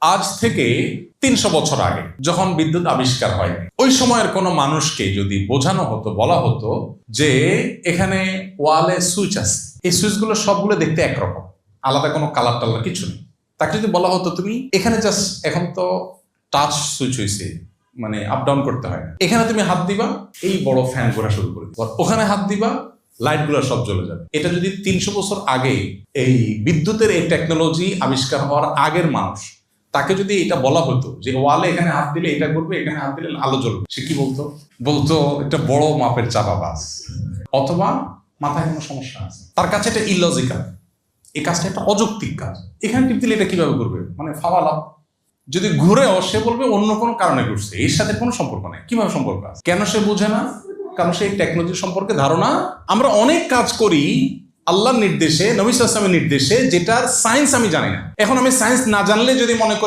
আজ থেকে 300 বছর আগে যখন বিদ্যুৎ আবিষ্কার হয়, ওই সময়ের কোনো মানুষকে যদি বোঝানো হতো, বলা হতো যে এখানে ওয়ালে সুইচ আছে, এই সুইচগুলো সবগুলো দেখতে একরকম, আলাদা কোনো কালার টালার কিছু নেই। তাকে যদি বলা হতো তুমি এখানে জাস্ট, এখন তো টাচ সুইচ হয়েছে, মানে আপ ডাউন করতে হয় না, এখানে তুমি হাত দিবা এই বড় ফ্যান ঘোরা শুরু করে দিবে, ওখানে হাত দিবা লাইট গুলো সব জ্বলে যাবে। এটা যদি 300 বছর আগে, এই বিদ্যুতের এই টেকনোলজি আবিষ্কার হওয়ার আগের মানুষ, তাকে যদি এটা বলা হতো যে ওয়ালে এখানে হাত দিলে এটা করবে, এখানে হাত দিলে আলো জ্বলবে, সে কি বলতো? বলতো এটা বড় মাপের চাপাবাজ, অথবা মাথায় কোনো সমস্যা আছে। তার কাছে এটা ইলজিক্যাল, এই কাজটা একটা অযৌক্তিক কাজ, এখানে টিপ দিলে এটা কিভাবে করবে, মানে ফাওয়ালা। যদি ঘুরেও সে বলবে অন্য কোনো কারণে ঘুরছে, এর সাথে কোনো সম্পর্ক নেই। কিভাবে সম্পর্ক আছে? কেন সে বোঝে না? কারণ সেই টেকনোলজি সম্পর্কে ধারণা। আমরা অনেক কাজ করি আল্লাহর নির্দেশে, নবী সাল্লাল্লাহু আলাইহি ওয়াসাল্লামের নির্দেশে, যেটার সায়েন্স আমি জানি না। এখন আমি সায়েন্স না জানলে যদি মনে করি